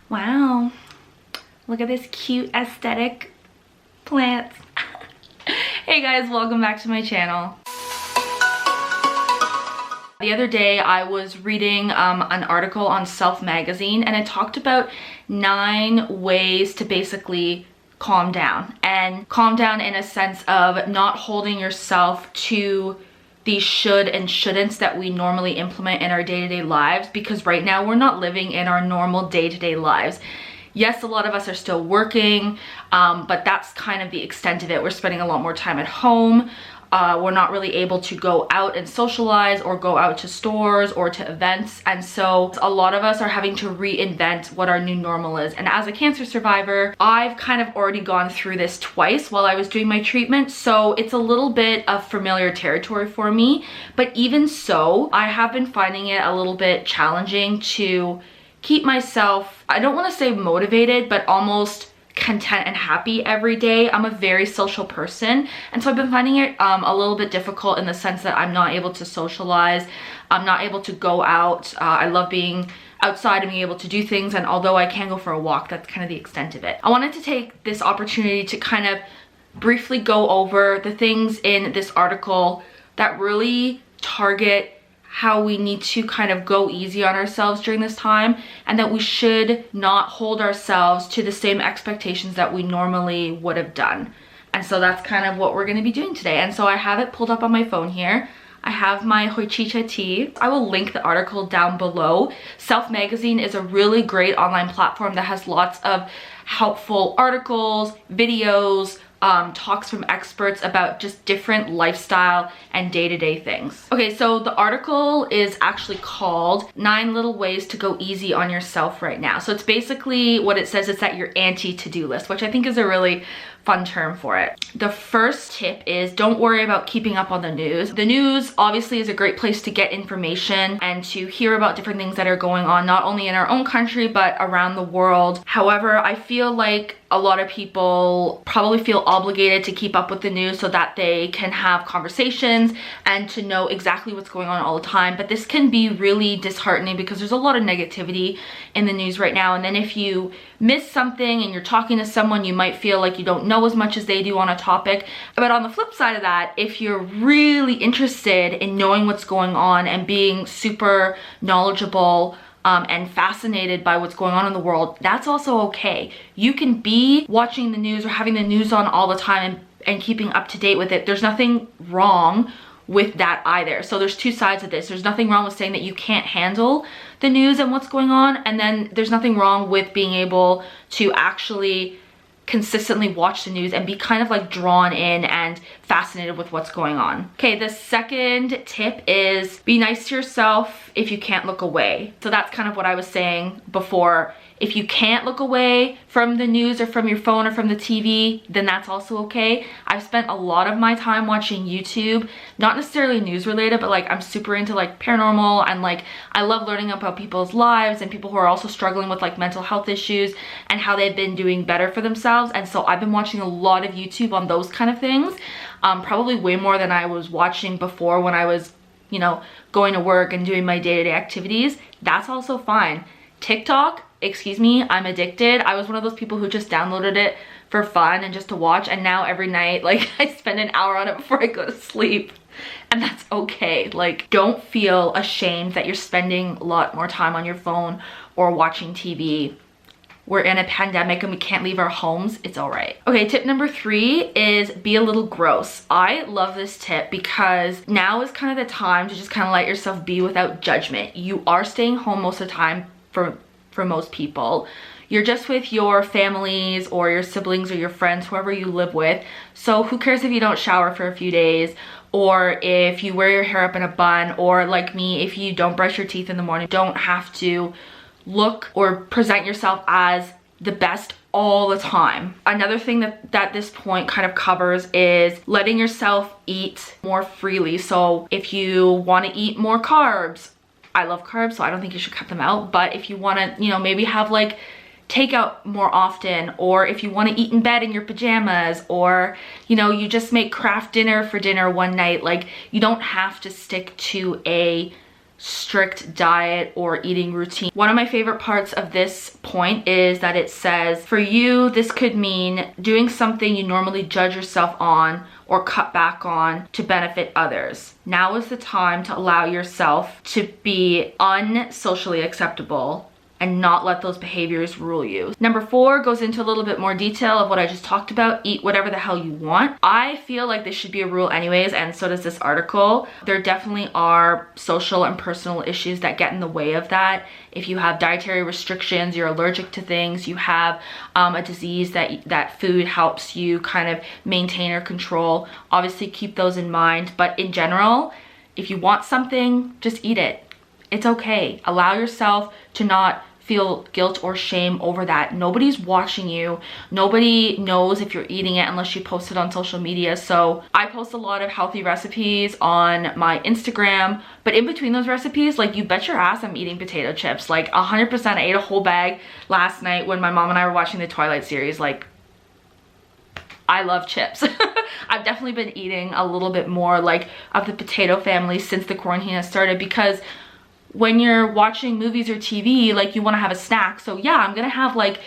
Wow, look at this cute aesthetic plant. Hey guys, welcome back to my channel. The other day I was reading an article on Self magazine, and it talked about 9 ways to basically calm down, and calm down in a sense of not holding yourself to these should and shouldn'ts that we normally implement in our day-to-day lives, because right now we're not living in our normal day-to-day lives. Yes, a lot of us are still working, but that's kind of the extent of it. We're spending a lot more time at home. We're not really able to go out and socialize or go out to stores or to events, and so a lot of us are having to reinvent what our new normal is. And as a cancer survivor, I've kind of already gone through this twice while I was doing my treatment, so it's a little bit of familiar territory for me. But even so, I have been finding it a little bit challenging to keep myself, I don't want to say motivated, but almost content and happy every day. I'm a very social person, and so I've been finding it a little bit difficult in the sense that I'm not able to socialize. I'm not able to go out. I love being outside and being able to do things, and although I can go for a walk, that's kind of the extent of it. I wanted to take this opportunity to kind of briefly go over the things in this article that really target how we need to kind of go easy on ourselves during this time, and that we should not hold ourselves to the same expectations that we normally would have done. And so that's kind of what we're going to be doing today. And so I have it pulled up on my phone here. I have my Hojicha tea. I will link the article down below. Self Magazine is a really great online platform that has lots of helpful articles, videos, talks from experts about just different lifestyle and day-to-day things. Okay, so the article is actually called 9 Little Ways to Go Easy on Yourself Right Now. So it's basically what it says, it's at your anti-to-do list, which I think is a really fun term for it. The first tip is don't worry about keeping up on the news. The news obviously is a great place to get information and to hear about different things that are going on, not only in our own country, but around the world. However, I feel like a lot of people probably feel obligated to keep up with the news so that they can have conversations and to know exactly what's going on all the time. But this can be really disheartening because there's a lot of negativity in the news right now. And then if you miss something and you're talking to someone, you might feel like you don't know as much as they do on a topic. But on the flip side of that, if you're really interested in knowing what's going on and being super knowledgeable and fascinated by what's going on in the world, that's also okay. You can be watching the news or having the news on all the time and keeping up to date with it. There's nothing wrong with that either. So there's two sides of this. There's nothing wrong with saying that you can't handle the news and what's going on, and then there's nothing wrong with being able to actually consistently watch the news and be kind of like drawn in and fascinated with what's going on. Okay, the second tip is be nice to yourself if you can't look away. So that's kind of what I was saying before. If you can't look away from the news or from your phone or from the TV, then that's also okay. I've spent a lot of my time watching YouTube, not necessarily news related, but like I'm super into like paranormal, and like I love learning about people's lives and people who are also struggling with like mental health issues and how they've been doing better for themselves. And so I've been watching a lot of YouTube on those kind of things, probably way more than I was watching before when I was, you know, going to work and doing my day-to-day activities. That's also fine. TikTok, excuse me, I'm addicted. I was one of those people who just downloaded it for fun and just to watch, and now every night like I spend an hour on it before I go to sleep, and that's okay. Like, don't feel ashamed that you're spending a lot more time on your phone or watching TV. We're in a pandemic and we can't leave our homes. It's all right. Okay, tip number 3 is be a little gross. I love this tip because now is kind of the time to just kind of let yourself be without judgment. You are staying home most of the time for most people. You're just with your families or your siblings or your friends, whoever you live with. So who cares if you don't shower for a few days, or if you wear your hair up in a bun, or like me, if you don't brush your teeth in the morning. Don't have to look or present yourself as the best all the time. Another thing that this point kind of covers is letting yourself eat more freely. So if you want to eat more carbs, I love carbs, so I don't think you should cut them out. But if you want to, you know, maybe have like takeout more often, or if you want to eat in bed in your pajamas, or, you know, you just make craft dinner for dinner one night, like you don't have to stick to a strict diet or eating routine. One of my favorite parts of this point is that it says, for you, this could mean doing something you normally judge yourself on or cut back on to benefit others. Now is the time to allow yourself to be unsocially acceptable and not let those behaviors rule you. Number 4 goes into a little bit more detail of what I just talked about. Eat whatever the hell you want. I feel like this should be a rule anyways, and so does this article. There definitely are social and personal issues that get in the way of that. If you have dietary restrictions, you're allergic to things, you have a disease that food helps you kind of maintain or control, obviously keep those in mind. But in general, if you want something, just eat it. It's okay. Allow yourself to not feel guilt or shame over that. Nobody's watching you. Nobody knows if you're eating it unless you post it on social media. So I post a lot of healthy recipes on my Instagram, but in between those recipes, like, you bet your ass I'm eating potato chips. Like 100%, I ate a whole bag last night when my mom and I were watching the Twilight series. Like, I love chips. I've definitely been eating a little bit more like of the potato family since the quarantine has started, because when you're watching movies or TV, like, you want to have a snack. So yeah, I'm gonna have, like,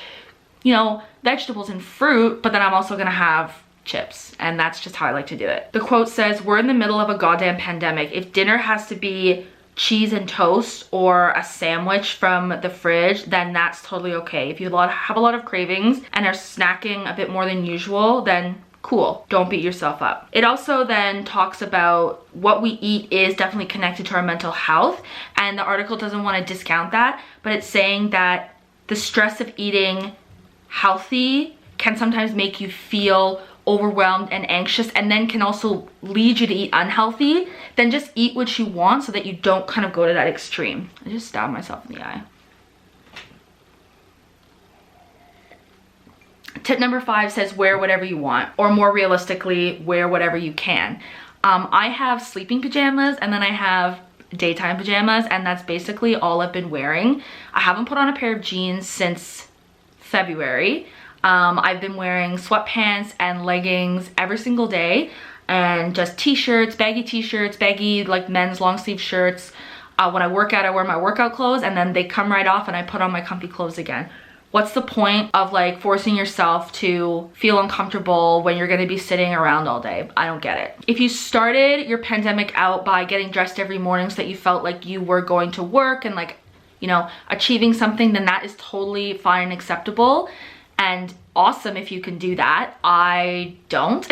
you know, vegetables and fruit, but then I'm also gonna have chips, and that's just how I like to do it. The quote says, we're in the middle of a goddamn pandemic. If dinner has to be cheese and toast or a sandwich from the fridge, then that's totally okay. If you have a lot of cravings and are snacking a bit more than usual, then cool, don't beat yourself up. It also then talks about what we eat is definitely connected to our mental health, and the article doesn't want to discount that, but it's saying that the stress of eating healthy can sometimes make you feel overwhelmed and anxious, and then can also lead you to eat unhealthy. Then just eat what you want so that you don't kind of go to that extreme. I just stabbed myself in the eye. Tip number 5 says wear whatever you want, or more realistically, wear whatever you can. I have sleeping pajamas and then I have daytime pajamas, and that's basically all I've been wearing. I haven't put on a pair of jeans since February. I've been wearing sweatpants and leggings every single day, and just t-shirts, baggy like men's long sleeve shirts. When I work out, I wear my workout clothes, and then they come right off and I put on my comfy clothes again. What's the point of, like, forcing yourself to feel uncomfortable when you're gonna be sitting around all day? I don't get it. If you started your pandemic out by getting dressed every morning so that you felt like you were going to work and, like, you know, achieving something, then that is totally fine and acceptable and awesome if you can do that. I don't,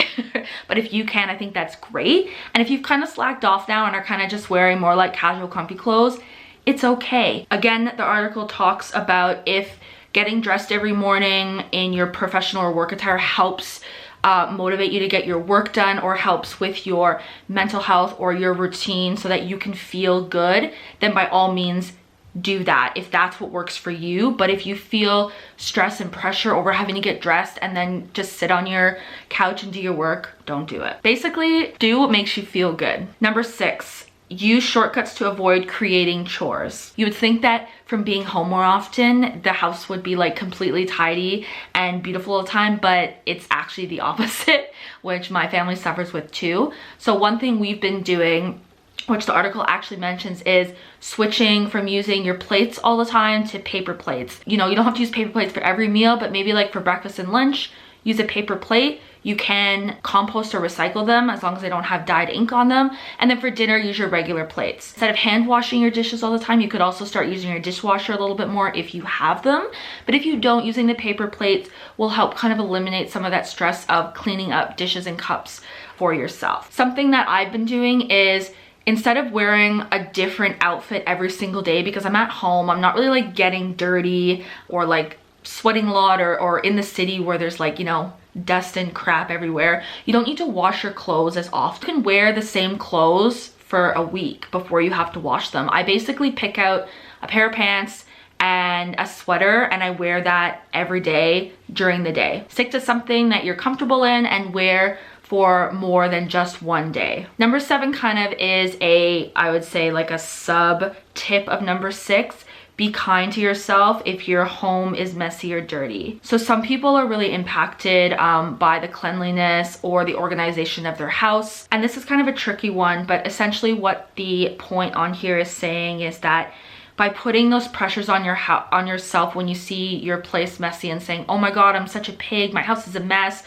but if you can, I think that's great. And if you've kind of slacked off now and are kind of just wearing more like casual comfy clothes, it's okay. Again, the article talks about if getting dressed every morning in your professional or work attire helps motivate you to get your work done, or helps with your mental health or your routine so that you can feel good, then by all means do that if that's what works for you. But if you feel stress and pressure over having to get dressed and then just sit on your couch and do your work, don't do it. Basically, do what makes you feel good. Number 6, use shortcuts to avoid creating chores. You would think that from being home more often, the house would be like completely tidy and beautiful all the time, but it's actually the opposite, which my family suffers with too. So one thing we've been doing, which the article actually mentions, is switching from using your plates all the time to paper plates. You know, you don't have to use paper plates for every meal, but maybe like for breakfast and lunch, use a paper plate. You can compost or recycle them as long as they don't have dyed ink on them. And then for dinner, use your regular plates. Instead of hand washing your dishes all the time, you could also start using your dishwasher a little bit more if you have them. But if you don't, using the paper plates will help kind of eliminate some of that stress of cleaning up dishes and cups for yourself. Something that I've been doing is, instead of wearing a different outfit every single day, because I'm at home, I'm not really like getting dirty or like sweating a lot, or in the city where there's like, you know, dust and crap everywhere. You don't need to wash your clothes as often. You can wear the same clothes for a week before you have to wash them. I basically pick out a pair of pants and a sweater, and I wear that every day during the day. Stick to something that you're comfortable in and wear for more than just one day. Number 7 kind of is I would say like a sub tip of number 6. be kind to yourself if your home is messy or dirty. So some people are really impacted by the cleanliness or the organization of their house. And this is kind of a tricky one, but essentially what the point on here is saying is that by putting those pressures on yourself when you see your place messy and saying, oh my God, I'm such a pig, my house is a mess,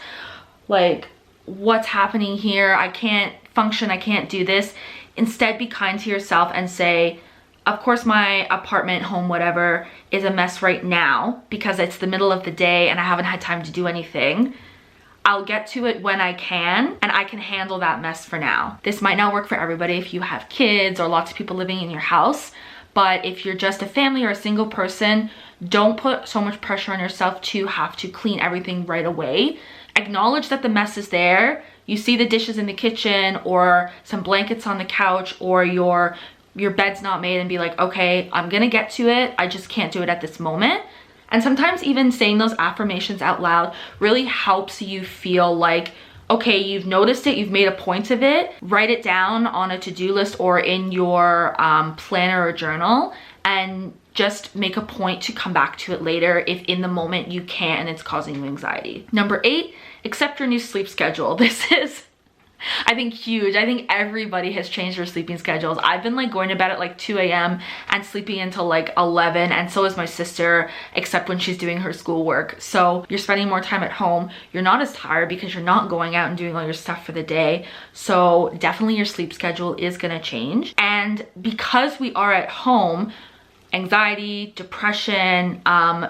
like what's happening here? I can't function, I can't do this. Instead, be kind to yourself and say, of course my apartment, home, whatever, is a mess right now because it's the middle of the day and I haven't had time to do anything. I'll get to it when I can, and I can handle that mess for now. This might not work for everybody if you have kids or lots of people living in your house, but if you're just a family or a single person, don't put so much pressure on yourself to have to clean everything right away. Acknowledge that the mess is there. You see the dishes in the kitchen or some blankets on the couch or your bed's not made, and be like, okay, I'm gonna get to it. I just can't do it at this moment. And sometimes even saying those affirmations out loud really helps you feel like, okay, you've noticed it, you've made a point of it. Write it down on a to-do list or in your planner or journal, and just make a point to come back to it later if in the moment you can't and it's causing you anxiety. Number 8, accept your new sleep schedule. This is, I think, huge. I think everybody has changed their sleeping schedules. I've been like going to bed at like 2 a.m. and sleeping until like 11, and so is my sister, except when she's doing her schoolwork. So you're spending more time at home. You're not as tired because you're not going out and doing all your stuff for the day. So definitely your sleep schedule is gonna change. And because we are at home, anxiety, depression,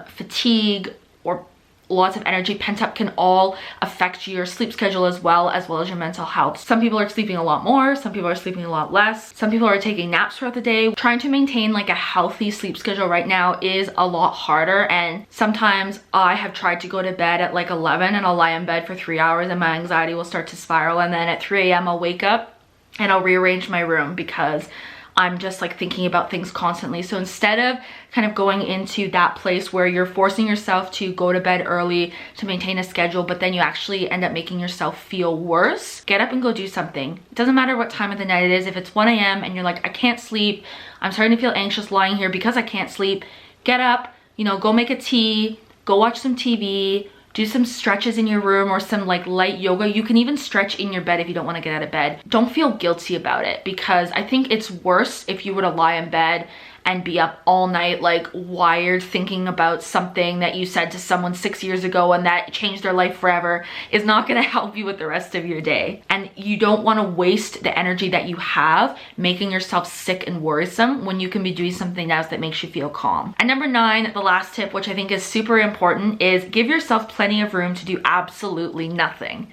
fatigue, or lots of energy pent up can all affect your sleep schedule as well as your mental health. Some people are sleeping a lot more, some people are sleeping a lot less, some people are taking naps throughout the day. Trying to maintain like a healthy sleep schedule right now is a lot harder, and sometimes I have tried to go to bed at like 11 and I'll lie in bed for 3 hours and my anxiety will start to spiral, and then at 3 a.m. I'll wake up and I'll rearrange my room because I'm just like thinking about things constantly. So instead of kind of going into that place where you're forcing yourself to go to bed early to maintain a schedule, but then you actually end up making yourself feel worse, get up and go do something. It doesn't matter what time of the night it is. If it's 1 a.m. and you're like, I can't sleep, I'm starting to feel anxious lying here because I can't sleep, get up, you know, go make a tea, go watch some TV, do some stretches in your room or some like light yoga. You can even stretch in your bed if you don't want to get out of bed. Don't feel guilty about it, because I think it's worse if you were to lie in bed and be up all night like wired thinking about something that you said to someone 6 years ago and that changed their life forever. Is not going to help you with the rest of your day. And you don't want to waste the energy that you have making yourself sick and worrisome when you can be doing something else that makes you feel calm. And number 9, the last tip, which I think is super important, is give yourself plenty of room to do absolutely nothing.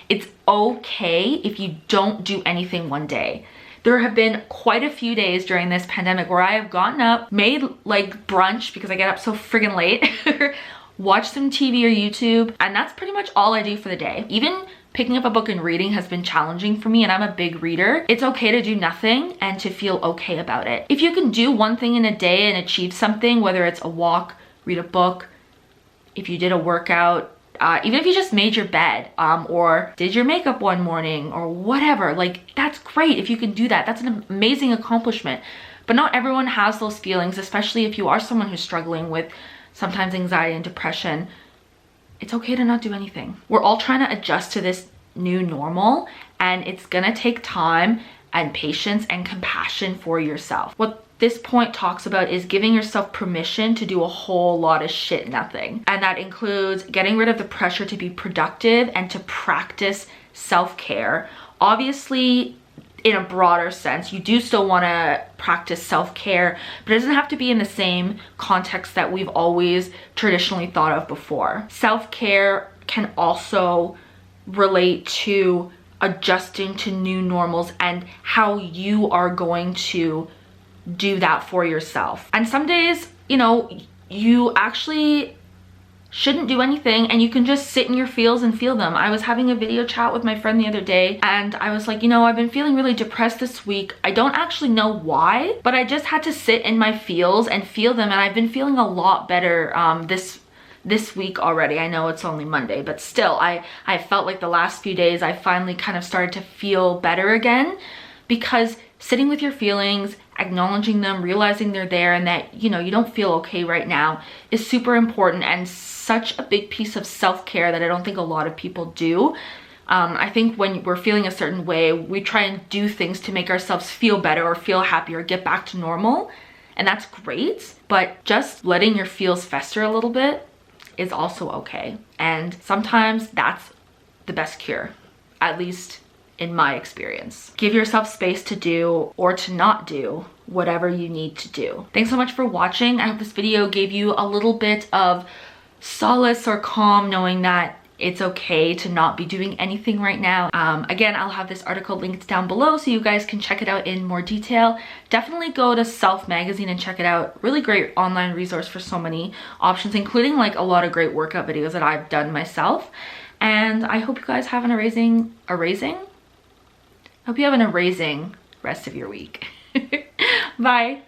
It's okay if you don't do anything one day. There have been quite a few days during this pandemic where I have gotten up, made like brunch because I get up so friggin' late, watch some TV or YouTube, and that's pretty much all I do for the day. Even picking up a book and reading has been challenging for me, and I'm a big reader. It's okay to do nothing and to feel okay about it. If you can do one thing in a day and achieve something, whether it's a walk, read a book, if you did a workout, even if you just made your bed or did your makeup one morning or whatever, like that's great. If you can do that, that's an amazing accomplishment. But not everyone has those feelings, especially if you are someone who's struggling with sometimes anxiety and depression. It's okay to not do anything. We're all trying to adjust to this new normal, and it's gonna take time and patience and compassion for yourself. What this point talks about is giving yourself permission to do a whole lot of shit nothing. And that includes getting rid of the pressure to be productive and to practice self-care. Obviously, in a broader sense, you do still want to practice self-care, but it doesn't have to be in the same context that we've always traditionally thought of before. Self-care can also relate to adjusting to new normals and how you are going to do that for yourself. And some days, you know, you actually shouldn't do anything and you can just sit in your feels and feel them. I was having a video chat with my friend the other day and I was like, you know, I've been feeling really depressed this week. I don't actually know why, but I just had to sit in my feels and feel them, and I've been feeling a lot better this week already. I know it's only Monday, but still I felt like the last few days I finally kind of started to feel better again, because sitting with your feelings, acknowledging them, realizing they're there, and that, you know, you don't feel okay right now is super important and such a big piece of self-care that I don't think a lot of people do. I think when we're feeling a certain way, we try and do things to make ourselves feel better or feel happier, get back to normal. And that's great, but just letting your feels fester a little bit is also okay. And sometimes that's the best cure, at least in my experience. Give yourself space to do or to not do whatever you need to do. Thanks so much for watching. I hope this video gave you a little bit of solace or calm knowing that it's okay to not be doing anything right now. Again, I'll have this article linked down below so you guys can check it out in more detail. Definitely go to Self Magazine and check it out. Really great online resource for so many options, including like a lot of great workout videos that I've done myself. And I hope you guys have an amazing rest of your week. Bye.